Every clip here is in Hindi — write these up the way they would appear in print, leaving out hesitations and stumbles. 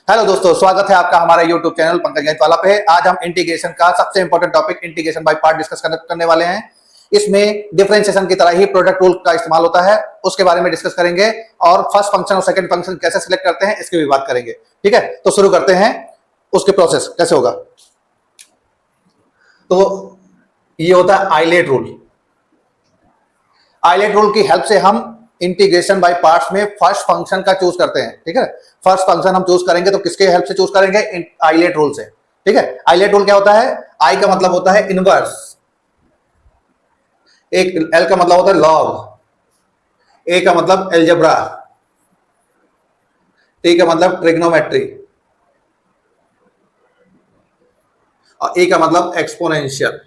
हेलो दोस्तों, स्वागत है आपका हमारे YouTube चैनल पंकज गणित वाला पे। आज हम इंटीग्रेशन का सबसे important topic integration by part discuss करने वाले हैं। इसमें डिफरेंशिएशन की तरह ही प्रोडक्ट रूल का इस्तेमाल होता है, उसके बारे में डिस्कस करेंगे और फर्स्ट फंक्शन और सेकंड फंक्शन कैसे सिलेक्ट करते हैं इसकी भी बात करेंगे। ठीक है, तो शुरू करते हैं। उसके प्रोसेस कैसे होगा। तो ये होता है आइलेट रूल। आइलेट रूल की हेल्प से हम इंटीग्रेशन बाय पार्ट्स में फर्स्ट फंक्शन का चूज करते हैं। ठीक है, फर्स्ट फंक्शन हम चूज करेंगे तो किसके हेल्प से चूज करेंगे? आइलेट रूल से। ठीक है, आइलेट रूल क्या होता है? आई का मतलब होता है इनवर्स, एक एल का मतलब होता है लॉग, ए का मतलब एलजेब्रा, टी का मतलब ट्रिग्नोमेट्री और ए का मतलब एक्सपोनेंशियल।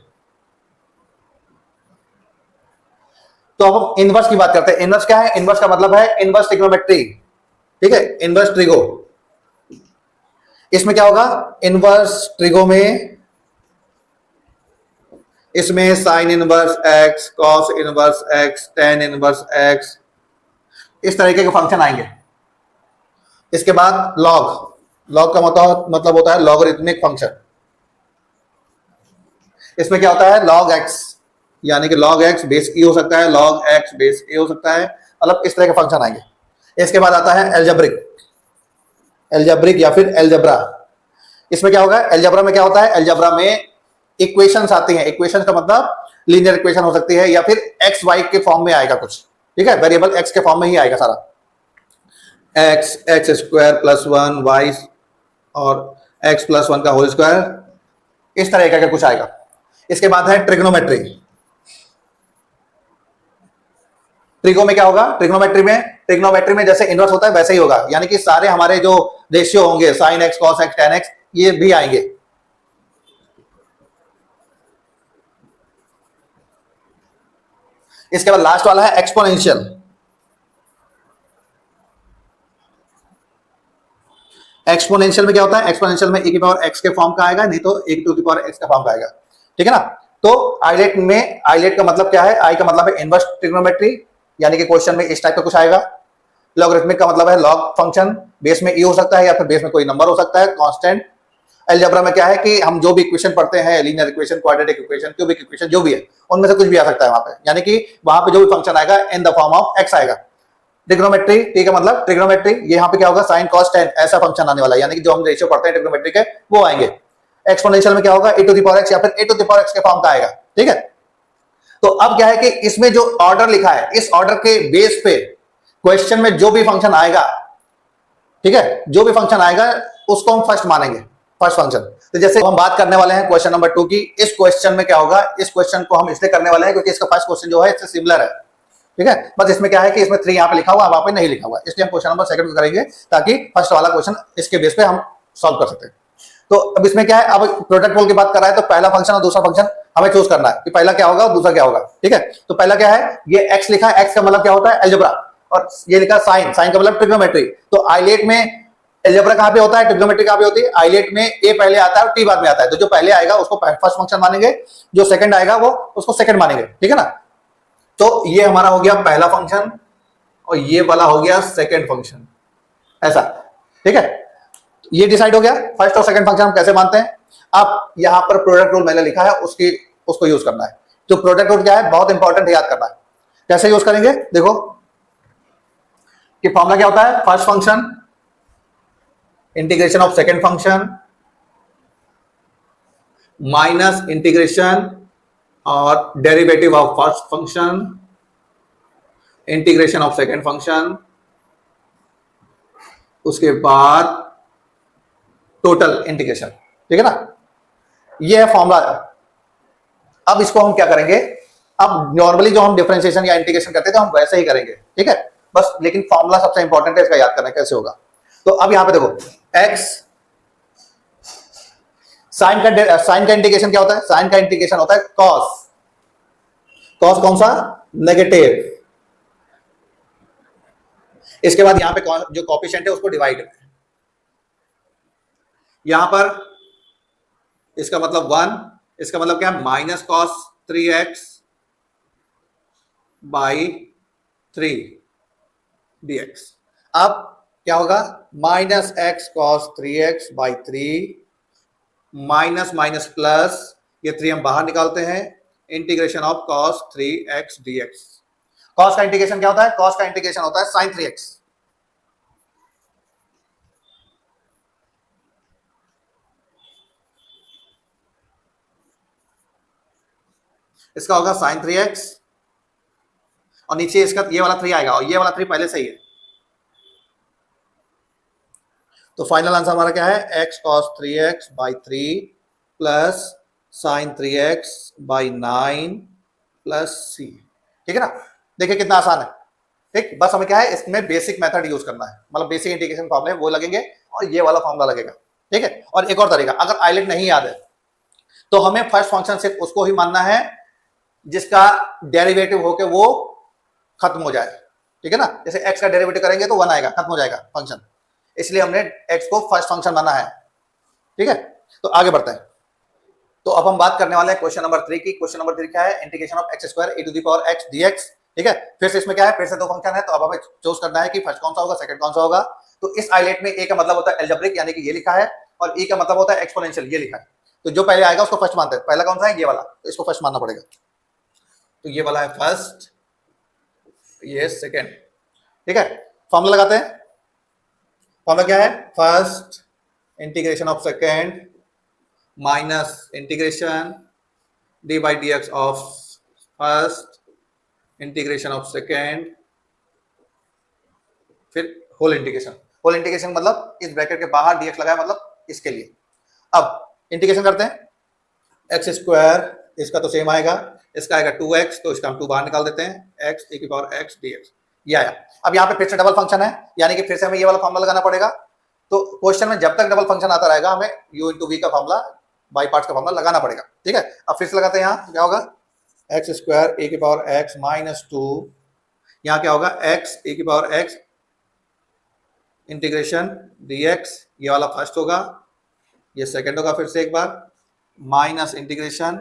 तो अब हम इनवर्स की बात करते हैं। इनवर्स क्या है? इनवर्स का मतलब है इनवर्स ट्रिग्नोमेट्री। ठीक है, इनवर्स ट्रिगो। इसमें क्या होगा? इनवर्स ट्रिगो में इसमें sign inverse x, cos inverse x, tan inverse x, इस तरीके के फंक्शन आएंगे। इसके बाद लॉग, लॉग का मतलब होता है लॉगरिथमिक फंक्शन। इसमें क्या होता है? लॉग एक्स, यानी कि लॉग एक्स बेस ई हो सकता है, लॉग एक्स बेस ए हो सकता है, मतलब इस तरह के फंक्शन आएंगे। इसके बाद आता है एल्जेब्रिक, एल्जेब्रिक या फिर एल्जेब्रा। इसमें क्या होगा? एल्जेब्रा में क्या होता है? एल्जेब्रा में इक्वेशंस आती हैं। इक्वेशंस का मतलब लीनियर इक्वेशन हो सकती है या फिर एक्स वाई के फॉर्म में आएगा कुछ। ठीक है, वेरिएबल एक्स के फॉर्म में ही आएगा सारा। X, x square plus one, y और एक्स प्लस वन का होल स्क्वायर, इस तरह का कुछ आएगा। इसके बाद है ट्रिग्नोमेट्री। ट्रिगो में क्या होगा? ट्रिग्नोमेट्री में जैसे इनवर्स होता है वैसे ही होगा, यानी कि सारे हमारे जो रेशियो होंगे sine x, cos x, ten x, ये भी आएंगे। इसके बाद लास्ट वाला है एक्सपोनेंशियल। एक्सपोनेंशियल में क्या होता है? एक्सपोनेंशियल में e की पावर x के फॉर्म का आएगा, नहीं तो e to the power x का फॉर्म का आएगा। ठीक है ना। तो आइलेट में, आइलेट का मतलब क्या है? आई का मतलब है इनवर्स ट्रिग्नोमेट्री, यानी कि क्वेश्चन में इस टाइप का कुछ आएगा। लॉगरिथमिक का मतलब है लॉग फंक्शन, बेस में e हो सकता है या फिर बेस में कोई नंबर हो सकता है, कांस्टेंट। एलजेब्रा में क्या है कि हम जो भी इक्वेशन पढ़ते हैं, linear equation, quadratic equation, cubic equation, जो भी है उनमें से कुछ भी आ सकता है वहां पे, यानी कि वहां पे जो भी फंक्शन आएगा in the form of x आएगा। ट्रिग्नोमेट्री, टी का मतलब ट्रिग्नोमेट्री, ये यहाँ पे क्या होगा? साइन कॉस टेन, ऐसा फंक्शन आने वाला है, यानी कि जो हम रेशियो पढ़ते हैं ट्रिग्नोमेट्री के वो आएंगे। एक्सपोनेंशियल में क्या होगा? e to the power x या फिर a to the power x के फॉर्म का आएगा। ठीक है, तो अब क्या है कि इसमें जो ऑर्डर लिखा है, इस ऑर्डर के बेस पे क्वेश्चन में जो भी फंक्शन आएगा, ठीक है, जो भी फंक्शन आएगा उसको हम फर्स्ट मानेंगे, फर्स्ट फंक्शन। तो जैसे हम बात करने वाले हैं क्वेश्चन नंबर 2 की। इस क्वेश्चन में क्या होगा? इस क्वेश्चन को हम इसलिए करने वाले हैं क्योंकि इसका फर्स्ट क्वेश्चन जो है इससे सिमिलर है। ठीक है, बस इसमें क्या है कि इसमें 3 यहाँ पे लिखा हुआ, वहां पे नहीं लिखा हुआ, इसलिए हम क्वेश्चन नंबर सेकंड को करेंगे ताकि फर्स्ट वाला क्वेश्चन इसके बेस पे हम सॉल्व कर सकते हैं। तो अब इसमें क्या है? अब प्रोडक्ट रूल की बात कर रहा है तो पहला फंक्शन और दूसरा फंक्शन हमें चूज करना है कि पहला क्या होगा और दूसरा क्या होगा। ठीक है, तो पहला क्या है? ये x लिखा है, x का मतलब क्या होता है? एल्जेब्रा, और ये लिखा साइन, साइन का मतलब ट्रिग्नोमेट्री। तो आइलेट में एल्जेब्रा कहां पे होता है? ट्रिग्नोमेट्री कहां पे होती है? आइलेट में a पहले आता है और t बाद में आता है, तो जो पहले आएगा उसको फर्स्ट फंक्शन मानेंगे, जो सेकंड आएगा वो उसको सेकंड मानेंगे। ठीक है ना। तो ये हमारा हो गया पहला फंक्शन और ये वाला हो गया सेकंड फंक्शन, ऐसा। ठीक है, ये डिसाइड हो गया फर्स्ट और सेकंड फंक्शन हम कैसे मानते हैं। अब यहां पर प्रोडक्ट रूल मैंने लिखा है, उसको यूज करना है। तो प्रोडक्ट रूल क्या है? बहुत इंपॉर्टेंट है, याद करना है। कैसे यूज करेंगे? देखो कि फॉर्मूला क्या होता है? First function integration of second function minus integration और derivative of first function integration of second function, उसके बाद टोटल इंटीग्रेशन। ठीक है ना, ये है फॉर्मूला। अब इसको हम क्या करेंगे? अब नॉर्मली जो हम डिफरेंशिएशन या इंटीग्रेशन करते थे हम वैसे ही करेंगे। ठीक है, बस लेकिन फॉर्मूला सबसे इंपॉर्टेंट है, इसका याद करना कैसे होगा। तो अब यहां पे देखो x, साइन का इंटीग्रेशन क्या होता है? साइन का इंटीग्रेशन होता है कॉस। कॉस कौन सा? नेगेटिव। इसके बाद यहां पे जो कोएफिशिएंट है उसको डिवाइड, यहां पर इसका मतलब 1, इसका मतलब क्या है? Minus cos 3x by 3 dx। अब क्या होगा, minus x cos 3x/3 minus minus plus, ये 3 हम बाहर निकालते हैं, integration of cos 3x dx। Cos का इंटीग्रेशन क्या होता है, कॉस का इंटीग्रेशन होता है साइन 3x। इसका होगा साइन 3x और नीचे इसका ये वाला 3 आएगा और ये वाला 3 पहले से ही है। तो फाइनल आंसर हमारा क्या है, x cos 3x/3 plus sign 3x/9 plus c। ठीक है ना, देखिए कितना आसान है। ठीक, बस हमें क्या है, इसमें बेसिक मेथड यूज करना है, मतलब बेसिक इंटीग्रेशन फॉर्मूले वो लगेंगे और ये वाला फॉर्मूला लगेगा। ठीक है, और एक और तरीका, अगर आइलेट नहीं याद है तो हमें फर्स्ट फंक्शन सिर्फ उसको ही मानना है जिसका डेरिवेटिव होके वो खत्म हो जाए। ठीक है ना, जैसे x का डेरिवेटिव करेंगे तो 1 आएगा, खत्म हो जाएगा फंक्शन, इसलिए हमने x को फर्स्ट फंक्शन माना है। ठीक है, तो आगे बढ़ते हैं। तो अब हम बात करने वाले हैं क्वेश्चन नंबर 3 की। क्वेश्चन नंबर 3 क्या है, integration of x² e⁻x dx। ठीक है, फिर से इसमें क्या है, फिर से दो फंक्शन है, तो अब हमें चूज करना है कि फर्स्ट कौन सा होगा, सेकंड कौन सा होगा। तो इस आइलेट में a का मतलब होता है एल्जेब्रिक, यानी कि ये लिखा है, और e का मतलब होता है एक्सपोनेंशियल, ये लिखा है। तो जो पहले आएगा उसको फर्स्ट मानते हैं। पहला कौन सा है, ये वाला, तो इसको फर्स्ट मानना पड़ेगा। तो ये वाला है फर्स्ट, ये सेकंड। ठीक है, फॉर्मूला लगाते हैं। फॉर्मूला क्या है, first integration of second minus integration d/dx of first integration of second, फिर होल इंटीग्रेशन। होल इंटीग्रेशन मतलब इस ब्रैकेट के बाहर dx लगाया, मतलब इसके लिए। अब इंटीग्रेशन करते हैं, x², इसका तो सेम आएगा, इसका आएगा 2x, तो इसका हम 2 बाहर निकाल देते हैं, x e⁻x dx, ये आया। अब यहाँ पे फिर से डबल फंक्शन है, यानी कि फिर से हमें ये वाला फॉर्मूला लगाना पड़ेगा। तो क्वेश्चन में जब तक डबल फंक्शन आता रहेगा हमें u/v का फॉर्मूला, बाई पार्ट्स का फॉर्मूला लगाना पड़ेगा। ठीक है, अब फिर से लगाते हैं, यहाँ क्या होगा, x² e⁻x - 2, यहाँ क्या होगा, x e⁻x इंटीग्रेशन dx, ये वाला फर्स्ट होगा, ये सेकंड होगा, फिर से एक बार minus integration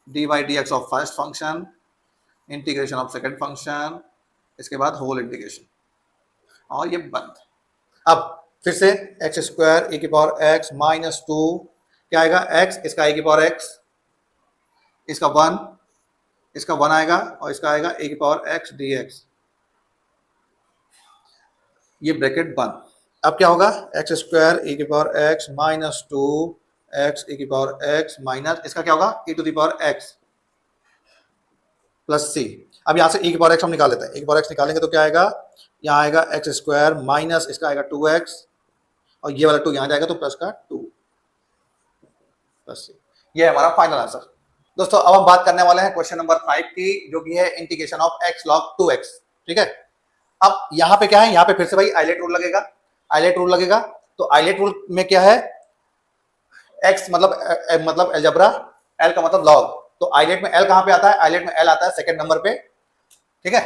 d/dx of first function integration of second function, इसके बाद होल इंटीग्रेशन, और ये बंद। अब फिर से x² e⁻x - 2, क्या आएगा, x, इसका e⁻x, इसका 1, इसका 1 आएगा, और इसका आएगा e⁻x dx, ये ब्रैकेट बंद। अब क्या होगा, x² e⁻x - 2 x e⁻x minus, इसका क्या होगा, e⁻x प्लस c। अब यहाँ से e⁻x हम निकाल लेते हैं, e⁻x निकालेंगे तो क्या आएगा, यहाँ आएगा x² माइनस, इसका आएगा 2x, और ये वाला 2 यहाँ जाएगा तो प्लस का 2 प्लस c। ये है हमारा फाइनल आंसर। दोस्तों अब हम बात करने वाले हैं क्वेश्चन नंबर 5 की, जो कि है integration of x log 2x। ठीक है, अब यहाँ पे क्या है, यहाँ पे फिर से भाई आइलेट रूल लगेगा। आइलेट रूल लगेगा, तो आइलेट रूल में क्या है, x मतलब अलजेब्रा, l का मतलब लॉग। तो आइलेट में l कहाँ पे आता है, आइलेट में l आता है सेकंड नंबर पे। ठीक है,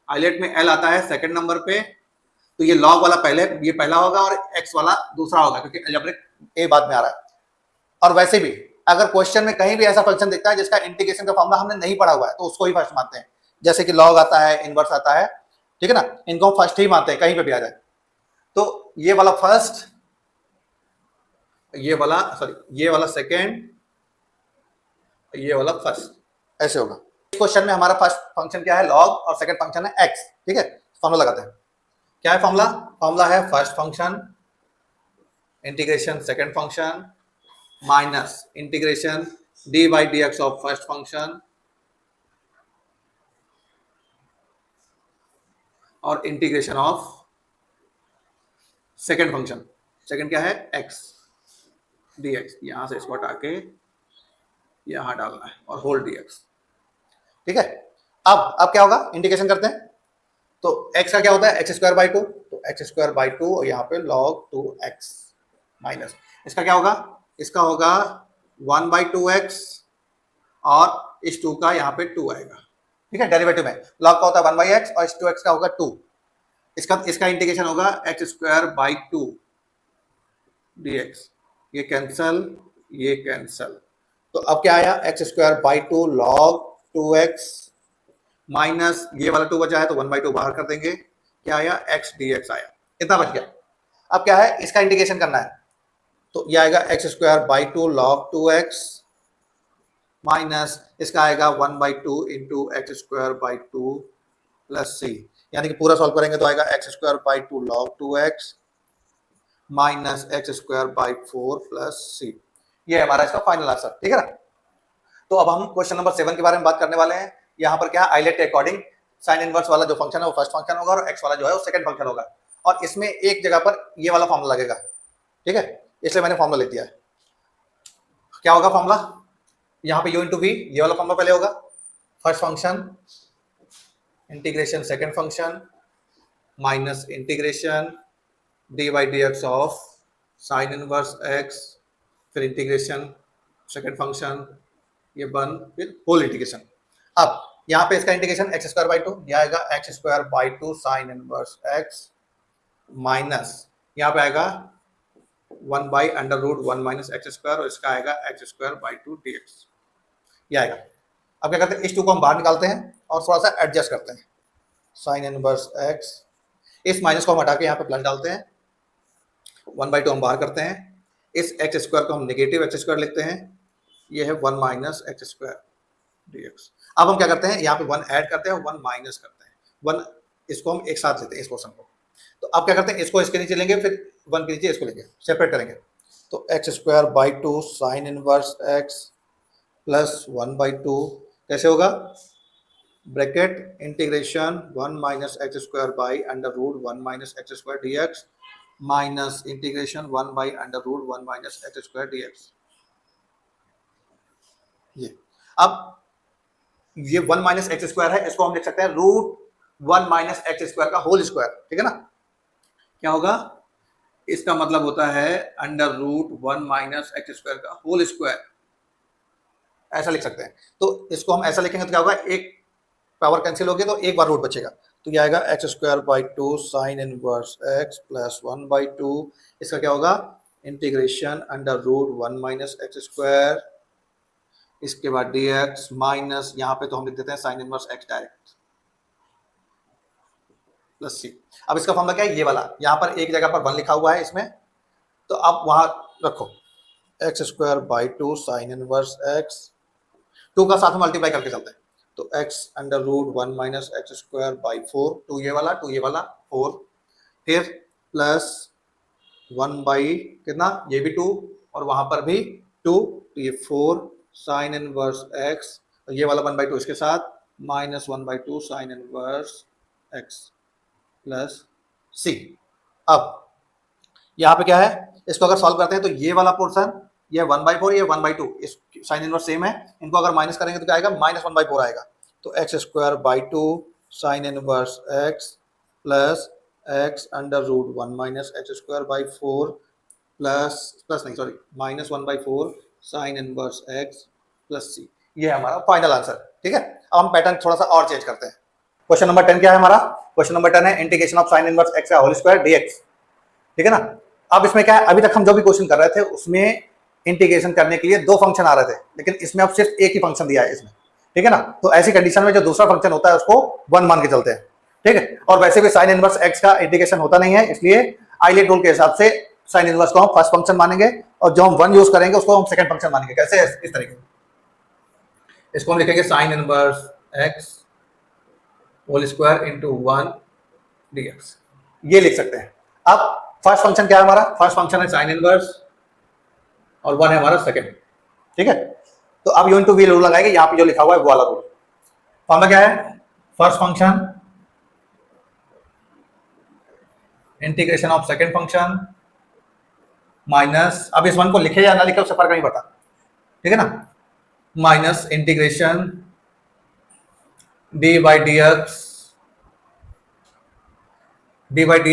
आइलेट में l आता है सेकंड नंबर पे, तो ये लॉग वाला पहले, ये पहला होगा और x वाला दूसरा होगा, क्योंकि अलजेब्रिक a बाद में आ रहा है। और वैसे भी अगर क्वेश्चन में कहीं भी ऐसा फंक्शन दिखता है जिसका इंटीग्रेशन का फॉर्मूला हमने नहीं पढ़ा हुआ है, तो उसको ही फर्स्ट मानते हैं। जैसे कि लॉग आता है, इनवर्स आता है, ठीक है ना, इनको हम फर्स्ट ही मानते हैं, कहीं पे भी आ जाए। तो ये वाला फर्स्ट, ये वाला सेकेंड, ये वाला फर्स्ट, ऐसे होगा। इस क्वेश्चन में हमारा फर्स्ट फंक्शन क्या है, लॉग, और सेकंड फंक्शन है x। ठीक है, फॉर्मूला लगाते हैं। क्या है फॉर्मूला, फॉर्मूला है first function integration second function minus integration d/dx of first function और integration of second function. Second क्या है, x dx, यहां से इसको हटा के यहां डालना है, और होल dx। ठीक है, अब क्या होगा, इंटीग्रेशन करते हैं। तो x का क्या होता है, x²/2, तो x²/2 और यहाँ पे log 2x माइनस, इसका क्या होगा, इसका होगा 1/2x, और इस 2 का यहाँ पे 2 आएगा। ठीक है, डेरिवेटिव में log का होता है 1/x और इस 2x का होगा 2, इसका इंटीग्रेशन होगा x²/2 dx, ये कैंसल, ये कैंसल। तो अब क्या आया, x²/2 log 2x माइनस, ये वाला 2 बचा है तो 1/2 बाहर कर देंगे, क्या आया, x dx आया। कितना बच गया। अब क्या है, इसका इंटीग्रेशन करना है, तो ये आएगा x square by two log 2x minus इसका आएगा 1/2 into x square by two plus c, यानी कि पूरा सॉल्व करेंगे तो आएगा x square by two log 2x minus x square by 4 plus c. ये है हमारा इसका फाइनल आंसर, ठीक है ना। तो अब हम क्वेश्चन नंबर 7 के बारे में बात करने वाले हैं। यहाँ पर क्या है, आइलेट के अकॉर्डिंग साइन इनवर्स वाला जो फंक्शन है वो फर्स्ट फंक्शन होगा और एक्स वाला जो है वो सेकंड फंक्शन होगा, और इसमें एक जगह पर ये वाला फॉर्मूला लगेगा, ठीक है, इसलिए मैंने फॉर्मूला लिख दिया है। क्या होगा फॉर्मूला, यहाँ पे u इंटू वी, ये वाला फॉर्मूला पहले होगा, first function integration second function minus integration d by d x of sine inverse x, फिर इंटीग्रेशन सेकंड फंक्शन ये बन, फिर होल इंटीग्रेशन। अब यहाँ पे इसका integration x square by two, यह आएगा x square by two sine inverse x minus यहाँ पे आएगा 1 by under root 1 minus x square, और इसका आएगा x square by two d x, ये आएगा। अब क्या करते हैं, इस टू को हम बाहर निकालते हैं और थोड़ा सा एडजस्ट करते हैं, साइन इनवर्स एक्स, इस माइनस को हम हटा के यहाँ पे प्लस डालते हैं, 1/2 हम बाहर करते हैं, इस एक्स स्क्वायर को हम नेगेटिव एक्स स्क्वायर लिखते हैं, ये है 1 माइनस एक्स स्क्वायर dx। अब हम क्या करते हैं, यहाँ पे 1 ऐड करते हैं, 1 माइनस करते हैं, 1 इसको हम एक साथ लेते हैं इस पोर्शन को। तो अब क्या करते हैं, इसको इसके नीचे लेंगे, फिर 1 के नीचे इसको लेंगे, सेपरेट करेंगे, तो x square by two sine inverse x plus 1/2 कैसे होगा, bracket integration 1 minus x square by under root 1 minus x square d x minus integration 1 by under root 1 minus x square d x. ये अब ये 1 माइनस एक्स स्क्वायर है, इसको हम लिख सकते हैं रूट 1 माइनस एक्स स्क्वायर का होल स्क्वायर, ठीक है ना। क्या होगा, इसका मतलब होता है under root 1 minus x square का होल स्क्वायर, ऐसा लिख सकते हैं। तो इसको हम ऐसा लिखेंगे तो क्या होगा, एक पावर कैंसिल होगी तो एक बार रूट बचेगा, तो ये आएगा x square by two sine inverse x plus 1/2, इसका क्या होगा, integration under root 1 minus x square, इसके बाद dx माइनस यहाँ पे तो हम लिख देते हैं sine inverse x direct plus c. अब इसका फॉर्मूला क्या है, ये वाला, यहाँ पर एक जगह पर 1 लिखा हुआ है इसमें, तो अब वहां रखो x square by two sine inverse x, 2 का साथ में मल्टीप्लाई करके चलते हैं, तो x under root 1 minus x square by 4, 2 ये वाला 4, फिर प्लस 1 बाई कितना, ये भी 2 और वहां पर भी 2, तो ये 4 साइन इनवर्स एक्स, ये वाला 1/2 इसके साथ minus 1/2 sine inverse x plus c. अब यहाँ पे क्या है, इसको अगर सॉल्व करते हैं तो ये वाला पोर्शन, ये 1/4, ये 1/2, इस साइन इनवर्स सेम है, इनको अगर माइनस करेंगे तो क्या आएगा, माइनस 1/4 आएगा, तो x square by two sine inverse x plus x under root 1 minus x square by 4 minus 1/4 sine inverse x plus c. ये है हमारा फाइनल आंसर, ठीक है। अब हम पैटर्न थोड़ा सा और चेंज करते हैं। क्वेश्चन नंबर 10 क्या है हमारा, क्वेश्चन नंबर 10 है integration of sine inverse x का होल स्क्वायर डीएक्स, ठीक है ना। अब इसमें क्या है, अभी तक हम जो भी क्वेश्चन कर रहे थे उसमें इंटीग्रेशन करने के लिए 2 फंक्शन आ रहे थे, लेकिन इसमें अब सिर्फ एक ही फंक्शन दिया है इसमें, ठीक है ना। तो ऐसी कंडीशन में जो दूसरा फंक्शन होता है उसको 1 मान के चलते हैं, ठीक है। और वैसे भी साइन इनवर्स एक्स का इंटीग्रेशन होता नहीं है, इसलिए आइलेट रूल के हिसाब से साइन इनवर्स को हम फर्स्ट फंक्शन मानेंगे और जो हम 1 यूज करेंगे उसको हम सेकंड फंक्शन मानेंगे। कैसे, इस तरीके से इसको हम लिखेंगे sine inverse x whole square into 1 d x, ये लिख सकते हैं। अब फर्स्ट फंक्शन क्या है हमारा, फर्स्ट फंक्शन है साइन इनवर्स और 1 है हमारा सेकंड, ठीक है। तो अब यू इंटू वी रूल लगाएंगे, यहाँ पे जो लिखा हुआ है वो वाला रूल। फॉर्मूला क्या है, first function integration of second function minus, अब इस 1 को लिखे या ना लिखे उससे फर्क नहीं पड़ता, ठीक है ना, minus integration d by d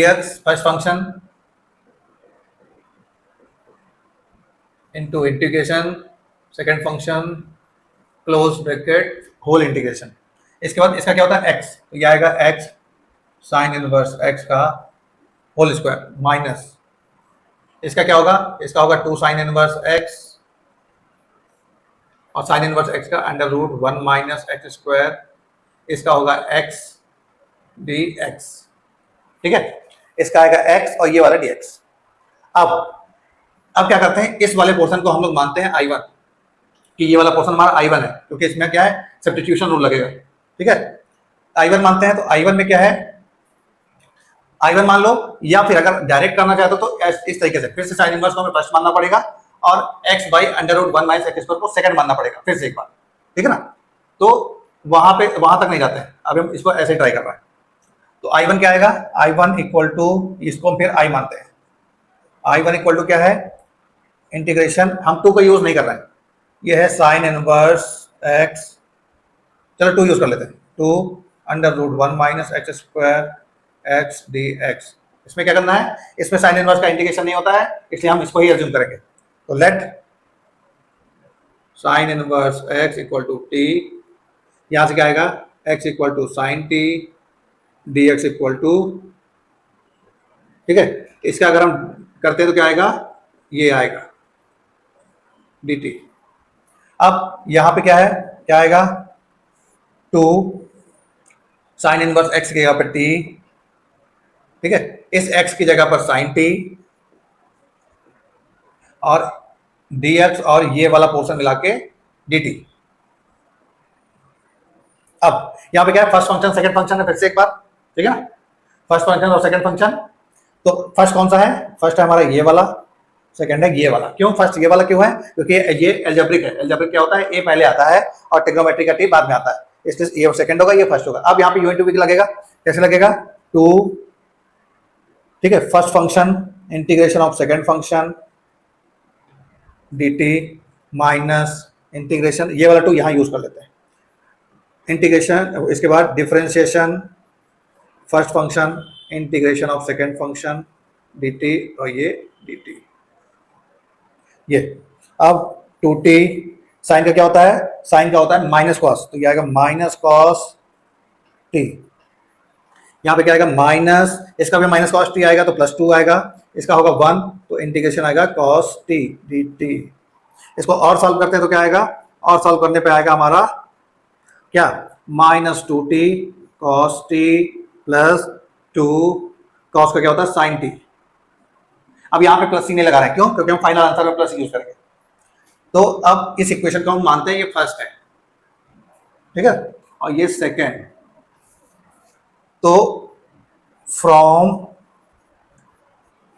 x first function into integration second function close bracket whole integration. इसके बाद इसका क्या होता है एक्स, तो ये आएगा एक्स साइन इनवर्स एक्स का होल स्क्वायर माइनस इसका क्या होगा, इसका होगा 2 साइन इनवर्स एक्स और साइन इनवर्स एक्स का under root 1 minus x square, इसका होगा एक्स डी एक्स, ठीक है। इसका आएगा x और ये वाला dx। अब क्या करते हैं, इस वाले पोर्शन को हम लोग मानते हैं I1 कि ये वाला पोर्शन हमारा I1 है, क्योंकि इसमें क्या है, सब्स्टिट्यूशन रूल लगेगा। ठीक है, I1 मानते हैं, तो I1 में क्या है, I1 मान लो, या फिर अगर डायरेक्ट करना चाहते हो तो इस तरीके से फिर से साइन इनवर्स को हमें फर्स्ट मानना पड़ेगा और x by under root 1 minus x square को सेकंड मानना पड़ेगा फिर से एक बार। ठीक है ना, तो वहां तक नहीं जाते हैं, अब हम इसको ऐसे ट्राई कर रहे हैं। तो I1 क्या आएगा, I1 इक्वल टू, इसको हम फिर I मानते हैं, I1 इक्वल टू क्या है, इंटीग्रेशन, हम 2 का यूज नहीं कर रहे हैं, ये है साइन इनवर्स x, चलो 2 यूज कर लेते हैं, 2 under root 1 minus x square x dx। इसमें क्या करना है, इसमें साइन इनवर्स का इंटीग्रेशन नहीं होता है, इसलिए हम इसको ही एज्यूम करेंगे। तो let sine inverse x equal to t, यहां से क्या आएगा, x equal to sine t dx equal to, ठीक है, इसका अगर हम करते हैं तो क्या आएगा, ये आएगा dt। अब यहां पे क्या है, क्या आएगा, 2 साइन इनवर्स x की जगह पर t, ठीक है, इस x की जगह पर साइन t और dx और ये वाला पोर्शन मिला के dt। अब यहां पे क्या है, फर्स्ट फंक्शन सेकंड फंक्शन है, फिर से एक बार, ठीक है ना, फर्स्ट फंक्शन और सेकंड फंक्शन। तो फर्स्ट कौन सा है, फर्स्ट है हमारा ये वाला, सेकंड है ये वाला। क्यों फर्स्ट ये वाला क्यों है, क्योंकि ये एल्जेब्रिक है, एल्जेब्रिक क्या होता है, ए पहले आता है और ट्रिग्नोमेट्री का टी बाद में आता है, इसलिए ये सेकंड होगा, ये फर्स्ट होगा। अब यहाँ पे यूनिट टू वीक लगेगा, कैसे लगेगा, 2, ठीक है, first function integration of second function dt minus integration, ये वाला 2 यहाँ यूज कर लेते हैं, इंटीग्रेशन, इसके बाद differentiation first function integration of second function dt और ये dt। ये अब 2t साइन का क्या होता है, साइन का होता है माइनस कॉस, तो ये आएगा माइनस कॉस t, यहाँ पे क्या आएगा माइनस, इसका भी माइनस कॉस टी आएगा तो प्लस 2 आएगा, इसका होगा 1 तो इंटीग्रेशन आएगा कॉस टी dt। इसको और सॉल्व करते हैं तो क्या आएगा, और सॉल्व करने पे आएगा हमारा क्या, minus 2t cos T plus 2 cos का क्या होता है साइन टी। अब यहाँ पे प्लस सी नहीं लगा रहे हैं, क्यों, क्योंकि हम फाइनल आंसर में प्लस यूज करेंगे। तो अब इस इक्वेशन को हम मानते हैं ये फर्स्ट है, ठीक है, और ये सेकेंड। तो फ्रॉम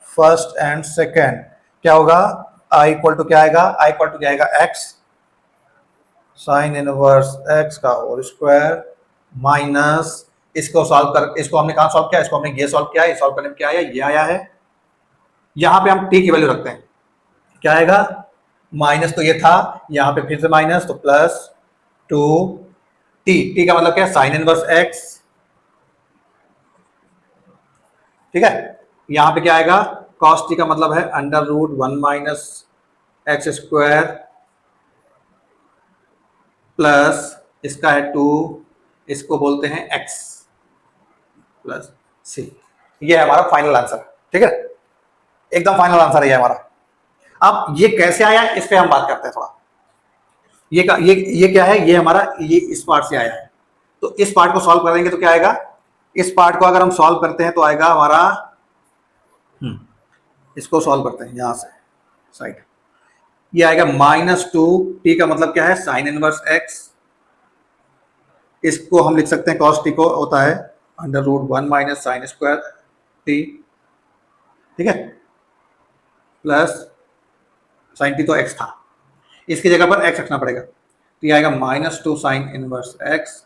फर्स्ट एंड सेकेंड क्या होगा, आई इक्वल टू क्या आएगा, आई इक्वल टू क्या आएगा, एक्स साइन इनवर्स एक्स का होल स्क्वायर माइनस, इसको सॉल्व कर, इसको हमने कहाँ सॉल्व किया, इसको हमने ये सॉल्व किया है, सॉल्व करने में क्या आया, ये आया है। यहाँ पे हम टी की वैल्यू रखते हैं, क्या आएगा, माइनस तो ये था, यहाँ पे फिर से माइनस, तो प्लस 2 टी का मतलब क्या है, साइन इनवर्स एक्स, ठीक है, यहाँ पे क्या आएगा, कॉस टी का मतलब है under root 1 minus x square plus इसका है 2, इसको बोलते हैं x प्लस सी। ये है हमारा फाइनल आंसर, ठीक है, एकदम फाइनल आंसर है ये हमारा। अब ये कैसे आया इस पे हम बात करते हैं थोड़ा। ये क्या है, ये हमारा ये इस पार्ट से आया है, तो इस पार्ट को सॉल्व करेंगे तो क्या आएगा, इस पार्ट को अगर हम सॉल्व करते हैं तो आएगा हमारा, इसको सॉल्व करते हैं यहां से साइड, ये आएगा -2 टी का मतलब क्या है, साइन इनवर्स एक्स, इसको हम लिख सकते हैं कॉस टी को होता है under root 1 minus sine square t, ठीक है, प्लस साइन टी तो एक्स था, इसकी जगह पर एक्स रखना पड़ेगा, तो ये आएगा -2 sine inverse x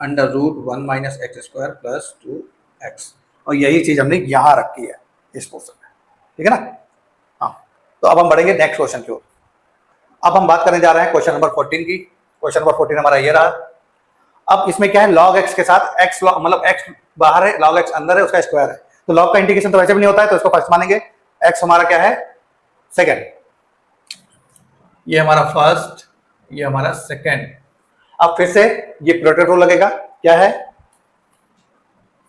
under root 1 minus x square plus 2x, और यही चीज हमने यहां रखी है इस पोर्शन में, ठीक है ना। हाँ, तो अब हम बढ़ेंगे नेक्स्ट क्वेश्चन की ओर। अब हम बात करने जा रहे हैं क्वेश्चन नंबर 14 की। क्वेश्चन नंबर 14 हमारा ये रहा। अब इसमें क्या है, log x के साथ x मतलब x बाहर है, log x अंदर है, उसका स्क्वायर है, तो log का इंटीग्रेशन तो वैसे भी नहीं होता है, तो इसको फर्स्ट मानेंगे। x हमारा क्या है, सेकेंड, ये हमारा फर्स्ट, ये हमारा सेकेंड। अब फिर से ये प्रोडक्ट रूल लगेगा, क्या है,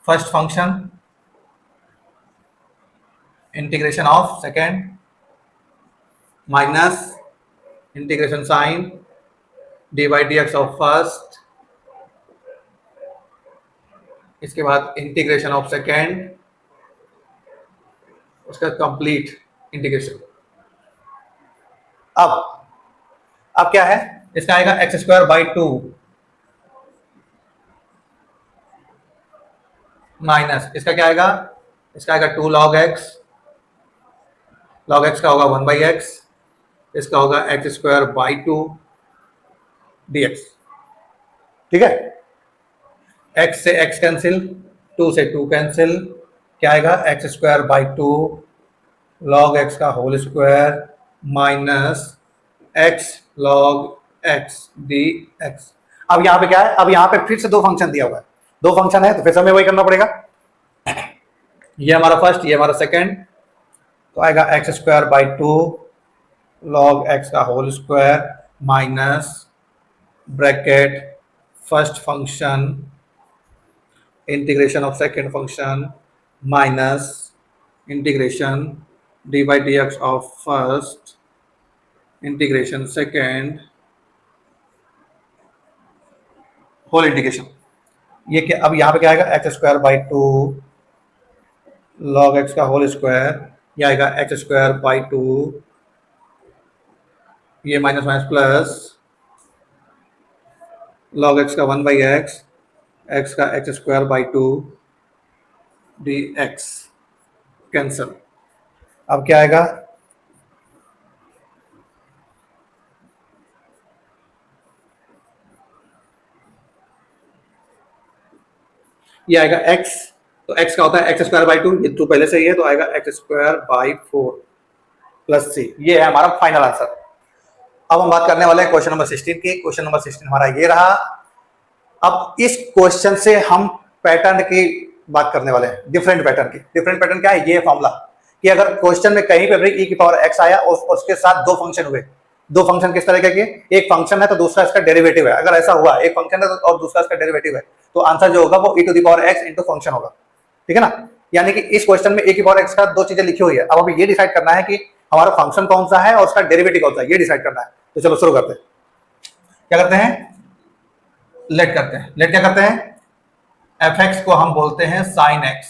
first function integration of second minus integration sine d by d x of first, इसके बाद इंटीग्रेशन ऑफ सेकेंड उसका कंप्लीट इंटीग्रेशन। अब क्या है, इसका आएगा एक्स स्क्वायर बाई 2 माइनस इसका क्या आएगा, इसका आएगा 2 लॉग एक्स, लॉग एक्स का होगा 1 बाई एक्स, इसका होगा एक्स स्क्वायर बाई 2 dx। ठीक है, x से x कैंसिल, 2 से 2 कैंसिल, क्या आएगा x square by 2 log x का whole square minus x log x dx। अब यहाँ पे क्या है, अब यहाँ पे फिर से दो फंक्शन दिया हुआ है, दो फंक्शन है तो फिर से हमें वही करना पड़ेगा। ये हमारा फर्स्ट, ये हमारा सेकंड, तो आएगा x square by 2 log x का whole square minus bracket first function integration of second function minus integration d by d x of first integration second whole integration. ये क्या, अब यहाँ पे क्या आएगा x square by 2 log x का होल स्क्वायर, ये आएगा एक्स स्क्वायर बाई 2, ये minus minus plus log x का 1 बाई एक्स का x square by 2 D x cancel. अब क्या आएगा, ये आएगा x, तो x का होता है एक्स स्क्वायर बाई 2, ये 2 पहले से ही है तो आएगा x square by 4 plus c. ये है हमारा फाइनल आंसर। अब हम बात करने वाले हैं क्वेश्चन नंबर 16 की। क्वेश्चन नंबर 16 हमारा ये रहा। अब इस क्वेश्चन से हम पैटर्न की बात करने वाले हैं, डिफरेंट पैटर्न की। डिफरेंट पैटर्न क्या है, ये फॉर्मूला कि अगर क्वेश्चन में कहीं पे भी e की पावर x आया और उसके साथ दो फंक्शन हुए, दो फंक्शन किस तरह के, एक फंक्शन है तो दूसरा इसका डेरिवेटिव है, अगर ऐसा हुआ एक फंक्शन है और दूसरा इसका डेरिवेटिव है तो आंसर जो होगा वो e to the power x into function होगा। ठीक है ना, यानी कि इस क्वेश्चन में e की पावर x का दो चीजें लिखी हुई है। अब हमें ये डिसाइड करना है कि हमारा फंक्शन कौन सा है और उसका डेरिवेटिव कौन सा है, ये डिसाइड करना है। तो चलो शुरू करते हैं। क्या करते हैं, लेट करते हैं। लेट क्या करते हैं, fx को हम बोलते हैं sin x।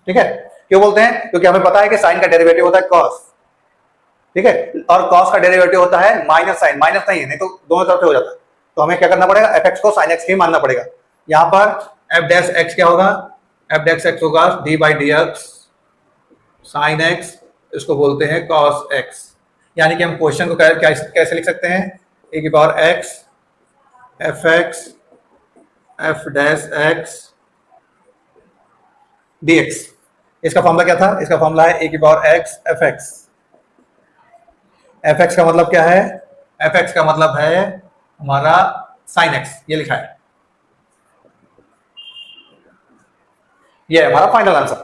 ठीक है, क्यों बोलते हैं, क्योंकि हमें पता है कि साइन का डेरिवेटिव होता है cos। ठीक है, और cos का डेरिवेटिव होता है माइनस साइन, माइनस नहीं है, नहीं तो दोनों तरफ से हो जाता है। तो हमें क्या करना पड़ेगा, fx को sin x ही मानना पड़ेगा। यहां पर f डैश x क्या होगा, f डैश x होगा d by d x sine x, इसको बोलते हैं cos x। यानी कि हम क्वेश्चन को कैसे लिख सकते हैं, e की power x fx f dash x dx। इसका फॉर्मूला क्या था, इसका फॉर्मूला है e की पावर x fx। fx का मतलब क्या है, fx का मतलब है हमारा sin x, ये लिखा है। ये है हमारा फाइनल आंसर।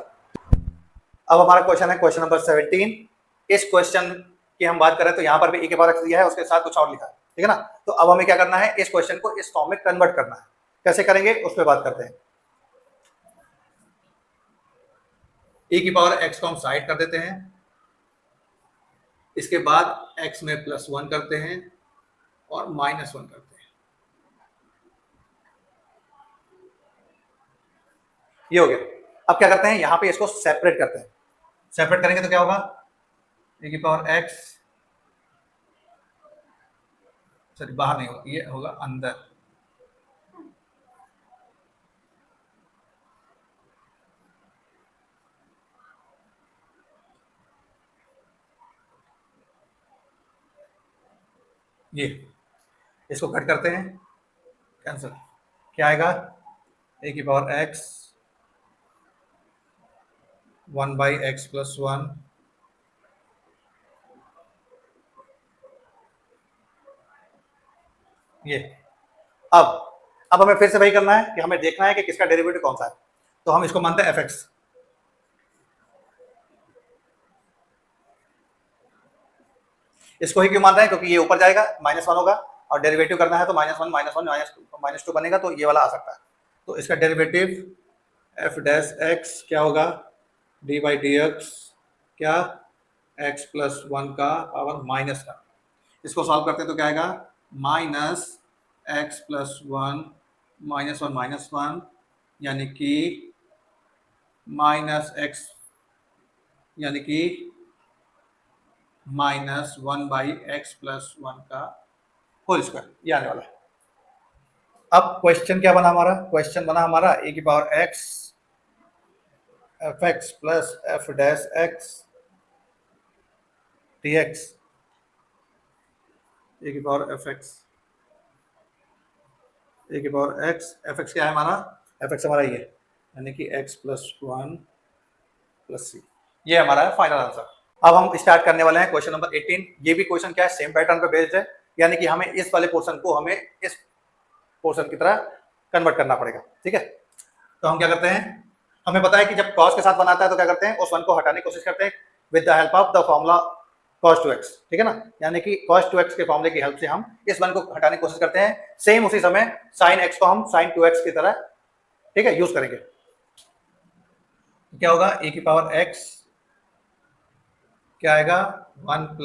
अब हमारा क्वेश्चन है क्वेश्चन नंबर 17। इस क्वेश्चन की हम बात करें तो यहां पर भी e की पावर x दिया है, उसके साथ कुछ और लिखा है। ठीक है ना, तो अब हमें क्या करना है, इस क्वेश्चन को इस फॉर्म में कन्वर्ट करना है। कैसे करेंगे उस पर बात करते हैं। e की पावर x को हम साइड कर देते हैं, इसके बाद x में +1 करते हैं और -1 करते हैं। ये हो गया। अब क्या करते हैं, यहां पे इसको सेपरेट करते हैं। सेपरेट करेंगे तो क्या होगा, e की पावर x, सॉरी बाहर नहीं होगा, ये होगा अंदर। ये इसको कट करते हैं, कैंसिल। क्या आएगा, e की पावर x 1 बाई एक्स प्लस 1 ये। अब हमें फिर से वही करना है कि हमें देखना है कि किसका डेरिवेटिव कौन सा है। तो हम इसको मानते हैं fx। इसको ही क्यों मान रहे हैं, क्योंकि ये ऊपर जाएगा -1 होगा और डेरिवेटिव करना है तो -1 -1 -2 बनेगा, तो ये वाला आ सकता है। तो इसका डेरिवेटिव f डैश x क्या होगा, d बाई डी एक्स क्या, x प्लस 1 का पावर माइनस का। इसको सॉल्व करते हैं तो क्या आएगा, माइनस एक्स प्लस 1 -1 -1, यानी कि -x यानी कि -1/x + 1 का होल स्क्वायर, ये आने वाला है। अब क्वेश्चन क्या बना हमारा? क्वेश्चन बना हमारा e⁻x fx + f' dx e⁻fx fx क्या है हमारा? fx हमारा ये, यानी कि x + 1 + c, ये हमारा है फाइनल आंसर। अब हम स्टार्ट करने वाले हैं क्वेश्चन नंबर 18। ये भी क्वेश्चन क्या है? सेम पैटर्न पे बेस्ड है, यानी कि हमें इस वाले पोर्शन को हमें इस पोर्शन की तरह कन्वर्ट करना पड़ेगा। ठीक है, तो हम क्या करते हैं, हमें पता है कि जब cos के साथ बनाता है तो क्या करते हैं, उस 1 को हटाने की कोशिश करते हैं with the help of the formula cos 2x। ठीक है ना, यानी कि cos 2x के फॉर्मूले की हेल्प से हम इस 1 को हटाने की कोशिश करते हैं। सेम उसी समय sin x को हम sin 2x की तरह, ठीक है, यूज करेंगे। क्या होगा? e⁻x क्या आएगा? 1 +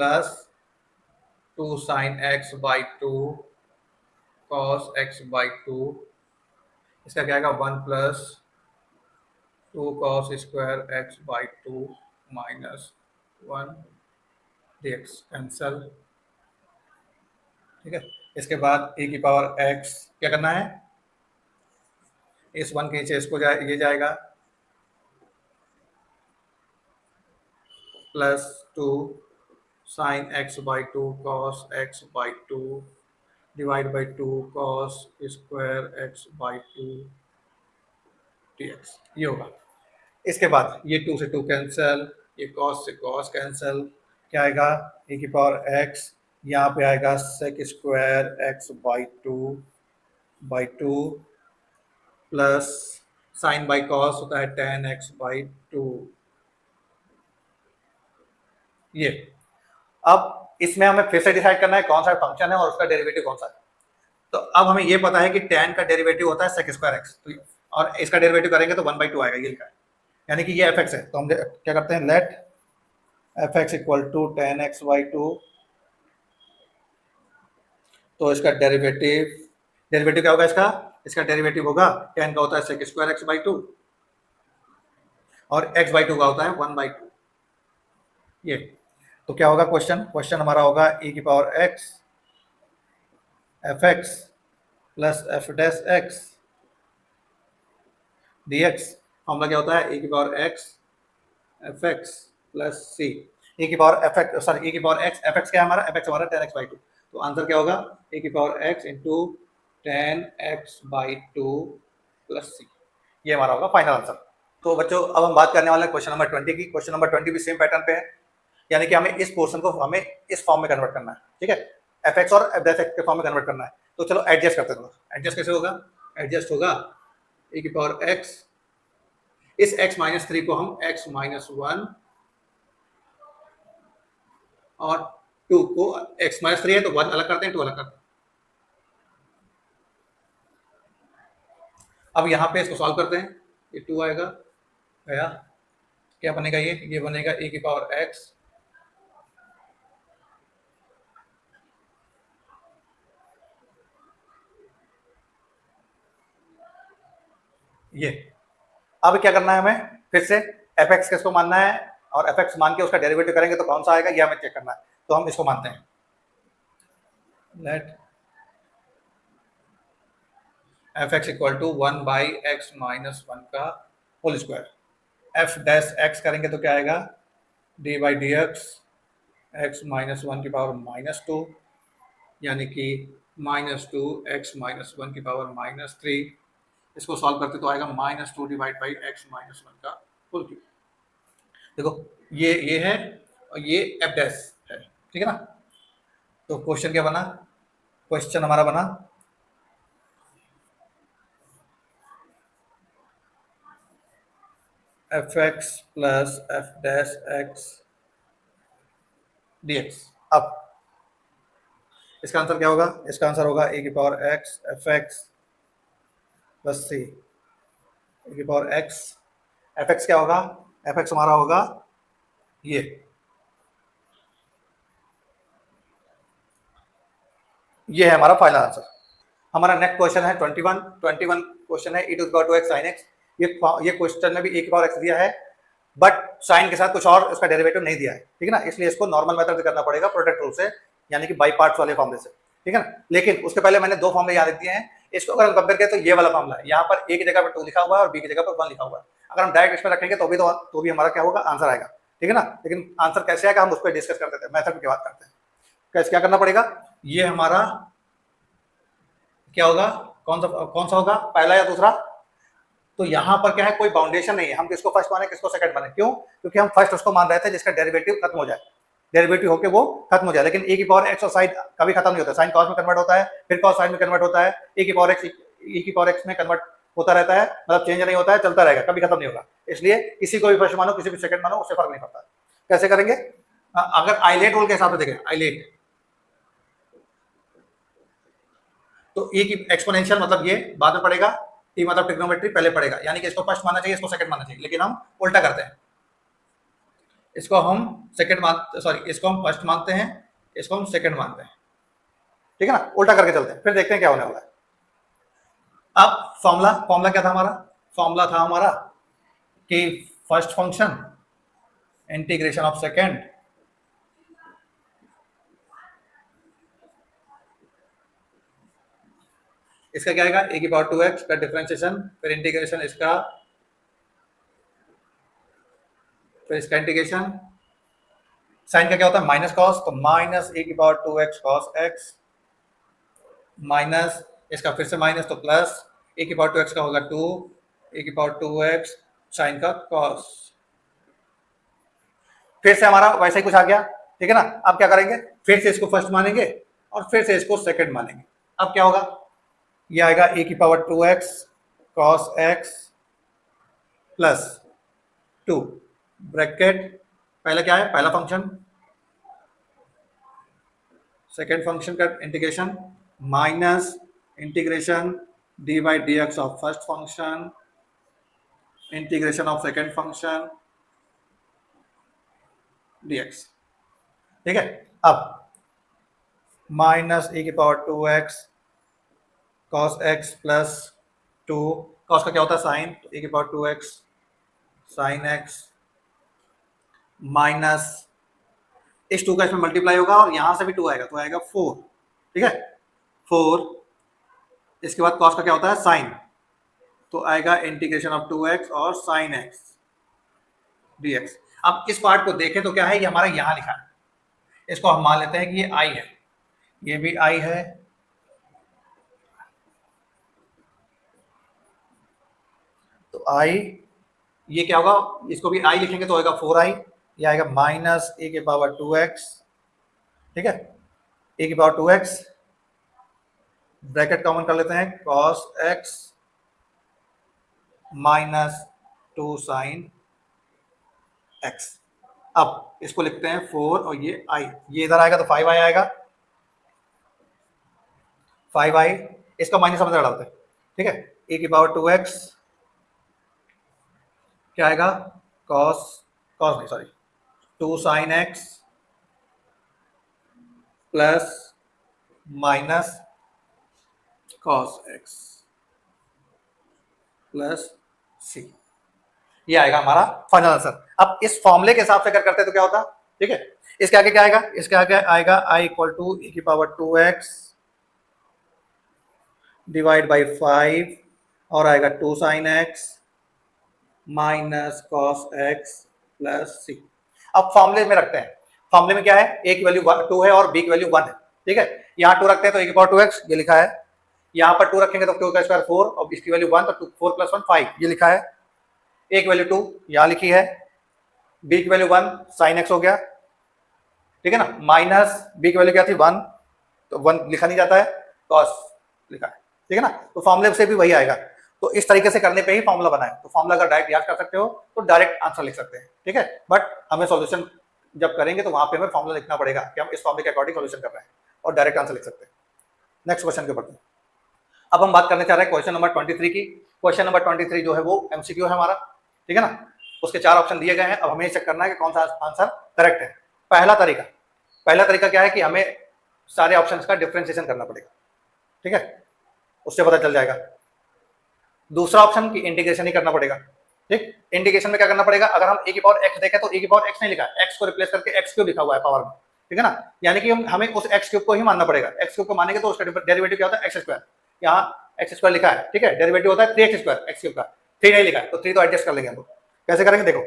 2 sin x/2 cos x/2, इसका क्या आएगा? 1 + 2 cos square x/2 -1 dx, cancel. ठीक है, इसके बाद e⁻x क्या करना है? इस 1 के नीचे इसको ये जाएगा, +2 sin x/2 cos x/2 /2 cos square x/2 dx, ये होगा। इसके बाद ये 2 से 2 कैंसल, ये cos से cos कैंसल, क्या आएगा? e⁻x यहाँ पे आएगा sec square x/2 plus sin by cos होता है tan x/2। ये अब इसमें हमें फिर से डिसाइड करना है कौन सा फंक्शन है और उसका डेरिवेटिव कौन सा है। तो अब हमें ये पता है कि tan का डेरिवेटिव होता है sec स्क्वायर x, तो और इसका डेरिवेटिव करेंगे तो 1/2 आएगा, ये लिखा है, यानी कि ये fx है। तो हम क्या करते हैं, लेट fx = tan x/2, तो इसका डेरिवेटिव क्या होगा? इसका डेरिवेटिव होगा, tan का होता है sec स्क्वायर x/2 और x/2 का होता है 1/2। ये तो क्या होगा? क्वेश्चन हमारा होगा e⁻x fx + f' dx। Formula क्या होता है? e⁻x fx + c। e⁻x fx क्या है हमारा? fx हमारा tan x/2, तो आंसर क्या होगा? e⁻x × tan x/2 + c, ये हमारा होगा फाइनल आंसर। तो बच्चों अब हम बात करने वाले हैं क्वेश्चन नंबर 20 की। क्वेश्चन नंबर 20 भी सेम पैटर्न पे है, यानी कि हमें इस पोर्शन को हमें इस फॉर्म में कन्वर्ट करना है। ठीक है, fx और f' के फॉर्म में कन्वर्ट करना है। तो चलो एडजस्ट करते हैं। एडजस्ट कैसे होगा? एडजस्ट होगा e⁻x, इस x - 3 को हम x - 1 और 2 को, x - 3 है तो 1 अलग करते हैं, 2 अलग करते हैं। अब यहाँ पे इसको सॉल्व करते हैं, ये 2 आएगा, गया, क्या बनेगा? ये बनेगा e⁻x ये। अब क्या करना है हमें? फिर से fx किसको मानना है और fx मान के उसका डेरिवेटिव करेंगे तो कौन सा आएगा, ये हमें चेक करना है। तो हम इसको मानते हैं, लेट fx = 1/x - 1 का होल स्क्वायर। f' करेंगे तो क्या आएगा? d/dx x - 1 की पावर -2, यानी कि -2x - 1 की पावर -3। इसको सॉल्व करते तो आएगा -2 / x - 1 का होल क्यूब। देखो ये है और ये f' है, ठीक है ना। तो क्वेश्चन क्या बना? क्वेश्चन हमारा बना fx + f' dx। अब इसका आंसर क्या होगा? इसका आंसर होगा e⁻x fx + c। e⁻x fx क्या होगा? fx हमारा होगा ये है हमारा फाइनल आंसर। हमारा नेक्स्ट क्वेश्चन है 21 क्वेश्चन है e⁻x sin x। ये क्वेश्चन में भी e⁻x दिया है, बट साइन के साथ कुछ और इसका डेरिवेटिव नहीं दिया है, ठीक है ना, इसलिए इसको नॉर्मल मेथड से करना पड़ेगा, प्रोडक्ट रूल से, यानी कि बाई पार्ट्स वाले फॉर्मूले से, ठीक है ना। लेकिन उसके पहले मैंने दो फॉर्मूले याद दिए हैं, इसको अगर हम कंपेयर करें तो ये वाला फॉर्मूला है, यहाँ पर ए की जगह पर 2 लिखा हुआ है और बी की जगह पर 1 लिखा हुआ है। अगर हम डायरेक्ट इसमें रखेंगे तो भी हमारा क्या होगा, आंसर आएगा, ठीक है ना। लेकिन आंसर कैसे आएगा हम उस पर डिस्कस करते थे, मेथड की बात करते हैं। कैसे क्या करना पड़ेगा, ये हमारा क्या होगा, कौन सा होगा, पहला या दूसरा। तो यहाँ पर क्या है, कोई बाउंडेशन नहीं है, हम किसको फर्स्ट माने किसको सेकंड माने, क्यों, क्योंकि हम फर्स्ट उसको मान रहे थे जिसका डेरिवेटिव खत्म हो जाए, डेरिवेटिव होके वो खत्म हो जाए। लेकिन ए की पावर एक्स और साइन कभी खत्म नहीं होता, साइन कॉस में कन्वर्ट होता है, फिर कॉस साइन में कन्वर्ट होता है, ए की पावर एक्स में कन्वर्ट होता रहता है, मतलब चेंज नहीं होता है, चलता रहेगा, कभी खत्म नहीं होगा। इसलिए किसी को भी फर्स्ट मानो किसी भी सेकंड मानो, उससे फर्क नहीं पड़ता। कैसे करेंगे, अगर आइलेट रूल के हिसाब से देखें, आइलेट तो ए की एक्सपोनेंशियल मतलब ये बाद में पड़ेगा, टी मतलब ट्रिग्नोमेट्री पहले पड़ेगा, यानी कि इसको फर्स्ट मानना चाहिए, इसको सेकंड मानना चाहिए, लेकिन हम उल्टा करते हैं, इसको हम इसको हम फर्स्ट मानते हैं, इसको हम सेकंड मानते हैं, ठीक है ना, उल्टा करके चलते हैं, फिर देखते हैं क्या होने वाला है। अब फॉर्मूला क्या था हमारा, फॉर्मूला था हमारा कि first function integration of second इसका क्या आएगा, ए की पावर 2x का डिफरेंशिएशन, फिर इंटीग्रेशन इसका, फिर इसका इंटीग्रेशन, साइन का क्या होता है माइनस कॉस, तो माइनस ए की power 2x cos x, minus इसका फिर से माइनस, तो प्लस ए की पावर 2x का होगा 2, ए की पावर 2x साइन का कॉस, फिर से हमारा वैसे ही कुछ आ गया, ठीक है ना। अब क्या करेंगे, फिर से इसको फर्स्ट मानेंगे और फिर से इसको सेकंड मानेंगे। अब क्या होगा, ये आएगा ए की power 2x cos x plus 2 bracket, पहला क्या है, पहला फंक्शन, सेकेंड फंक्शन का integration, minus integration d by d x of first function, integration of second function dx, ठीक है। अब माइनस ए की power 2x cos x plus 2, cos का क्या होता है साइन, तो ए की power 2x sign x minus इस 2 का इसमें मल्टीप्लाई होगा और यहां से भी 2 आएगा, तो आएगा 4, ठीक है, 4, इसके बाद कॉस का क्या होता है साइन, तो आएगा इंटीग्रेशन ऑफ 2x और साइन x dx। अब इस पार्ट को देखें तो क्या है, ये हमारा यहां लिखा है, इसको हम मान लेते हैं कि ये i है, ये भी i है, तो i, ये क्या होगा, इसको भी i लिखेंगे तो आएगा 4i, ये आएगा माइनस ए के पावर 2x, ठीक है, ए की पावर 2x, ब्रैकेट कॉमन कर लेते हैं, cos x minus 2 sine x। अब इसको लिखते हैं 4 और ये i, ये इधर आएगा तो 5i आएगा, 5i, इसका माइनस समझ डालते हैं, ठीक है, ए की पावर 2x क्या आएगा, cos नहीं sorry 2 sine x plus minus cos x plus c, ये आएगा हमारा फाइनल आंसर। अब इस फॉर्मूले के हिसाब से अगर करते हैं तो क्या होता, ठीक है, इसके आगे क्या आएगा, इसके आगे आएगा i इक्वल टू ए की पावर 2x डिवाइड बाई 5 और आएगा 2 sine x minus cos x plus c. अब फॉर्मूले में रखते हैं, फॉर्मूले में क्या है, a की वैल्यू 2 है और b की वैल्यू 1 है, ठीक है, यहाँ 2 रखते हैं तो a की पावर 2x ये लिखा है, यहाँ पर 2 रखेंगे तो 2 का स्क्वायर 4 और इसकी वैल्यू 1 तो 4 प्लस 1 5 ये लिखा है, a की वैल्यू 2 यहाँ लिखी है, b की वैल्यू 1 साइन x हो गया, ठीक है ना, माइनस b की वैल्यू क्या थी 1 तो 1 लिखा नहीं जाता है, कॉस लिखा है, ठीक है ना, तो फॉर्मूले से भी वही आएगा। तो इस तरीके से करने पे ही फॉर्मूला बना है, तो फॉर्मूला अगर डायरेक्ट याद कर सकते हो तो डायरेक्ट आंसर लिख सकते हैं, ठीक है, बट हमें सॉल्यूशन जब करेंगे तो वहां पे हमें फॉर्मूला लिखना पड़ेगा कि हम इस फॉर्मूले के अकॉर्डिंग सॉल्यूशन कर रहे हैं और डायरेक्ट आंसर लिख सकते हैं। नेक्स्ट क्वेश्चन के ऊपर अब हम बात करने चाह रहे हैं क्वेश्चन नंबर 23 की। क्वेश्चन नंबर 23 जो है वो एमसीक्यू है हमारा, ठीक है ना, उसके 4 ऑप्शन दिए गए हैं, अब हमें चेक करना है कि कौन सा आंसर करेक्ट है। पहला तरीका क्या है कि हमें सारे ऑप्शंस का डिफरेंशिएशन करना पड़ेगा, ठीक है, उससे पता चल जाएगा। दूसरा ऑप्शन की इंटीग्रेशन ही करना पड़ेगा, ठीक, इंटीग्रेशन में क्या करना पड़ेगा, अगर हम ए की पावर एक्स देखें तो ए की पावर एक्स नहीं लिखा है, एक्स को रिप्लेस करके एक्स क्यूब लिखा हुआ है पावर में, ठीक है ना, यानी कि हमें उस एक्स क्यूब को ही मानना पड़ेगा, एक्स क्यूब को मानेंगे तो उसका डेरिवेटिव क्या होता है एक्स स्क्वायर, यहाँ एक्स स्क्वायर लिखा है, ठीक है, डेरिवेटिव होता है 3x स्क्वायर एक्स क्यूब का, 3 नहीं लिखा है तो 3 तो एडजस्ट कर लेंगे हम लोग, कैसे करेंगे देखो,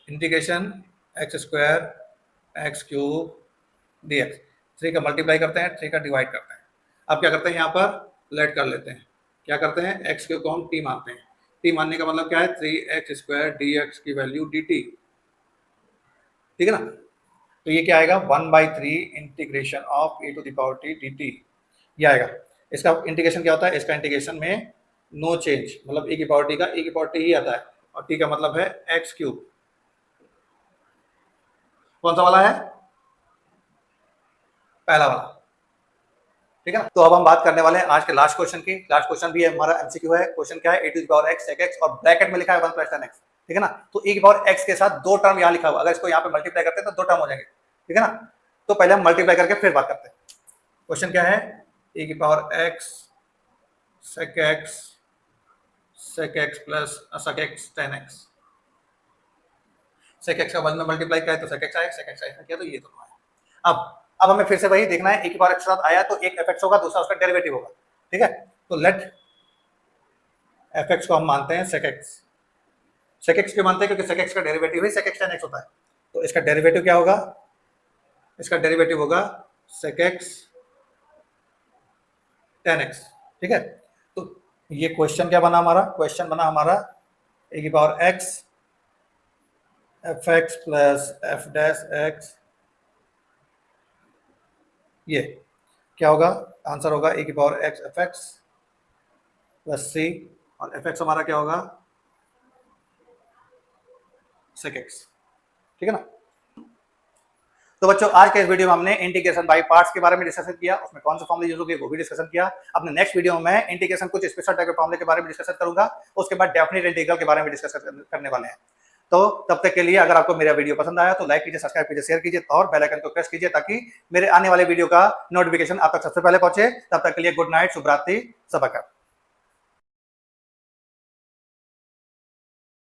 integration x square x cube dx, 3 का मल्टीप्लाई करते हैं, 3 का डिवाइड करते हैं, अब क्या करते हैं यहाँ पर लेट कर लेते हैं, क्या करते हैं एक्स क्यूब को हम t मानते हैं, t मानने का मतलब क्या है 3x स्क्वायर dx की वैल्यू dt, ठीक है ना, तो ये क्या आएगा 1/3 integration of e to the power t dt, ये आएगा, इसका इंटीग्रेशन क्या होता है, इसका इंटीग्रेशन में नो चेंज, मतलब e की पावर t का e की पावर t ही आता है, और t का मतलब है एक्स क्यूब, कौन सा वाला है, पहला वाला, ठीक है ना, तो अब हम बात करने वाले हैं आज के लास्ट क्वेश्चन की, लास्ट क्वेश्चन भी हमारा एमसीक्यू है, क्वेश्चन क्या है a to the power x sec x और ब्रैकेट में लिखा है 1 + 10x, ठीक है ना, तो e की पावर x के साथ दो टर्म यहाँ लिखा हुआ, अगर इसको यहाँ पे मल्टीप्लाई करते हैं तो दो टर्म हो जाएंगे, ठीक है ना, तो पहले हम मल्टीप्लाई करके फिर बात करते हैं, क्वेश्चन क्या है e की power x sec x plus sec x 10x, sec x का 1 में मल्टीप्लाई किया तो सेक x आया, सेक x किया तो ये दोनों आया, अब हमें फिर से वही देखना है, ए की पावर एक्स के साथ आया तो एक fx होगा, दूसरा उसका डेरिवेटिव होगा, ठीक है, तो लेट fx को हम मानते हैं sec x, sec x क्यों मानते हैं, क्योंकि sec x का डेरिवेटिव ही sec x tan x होता है, तो इसका डेरिवेटिव क्या होगा, इसका डेरिवेटिव होगा sec x tan x, ठीक है, तो ये क्वेश्चन क्या बना हमारा, क्वेश्चन बना हमारा ए की power x fx plus f dash x, ये क्या होगा, आंसर होगा ए की power x f x plus c, और एफ एक्स हमारा क्या होगा सेक एक्स, ठीक है ना, तो बच्चों आज के इस वीडियो में हमने इंटीग्रेशन बाय पार्ट्स के बारे में डिस्कशन किया, उसमें कौन सा फॉर्मूला यूज होगी वो भी डिस्कशन किया, अपने नेक्स्ट वीडियो में मैं इंटीग्रेशन कुछ स्पेशल टाइप के फॉर्मूले के बारे में डिस्कशन करूंगा, उसके बाद डेफिनेट इंटीग्रल के बारे में डिस्कशन करने वाले हैं, तो तब तक के लिए अगर आपको मेरा वीडियो पसंद आया तो लाइक कीजिए, सब्सक्राइब कीजिए, शेयर कीजिए और बेल आइकन को प्रेस कीजिए ताकि मेरे आने वाले वीडियो का नोटिफिकेशन आप तक सबसे पहले पहुंचे, तब तक के लिए गुड नाइट, शुभ रात्रि, सबका।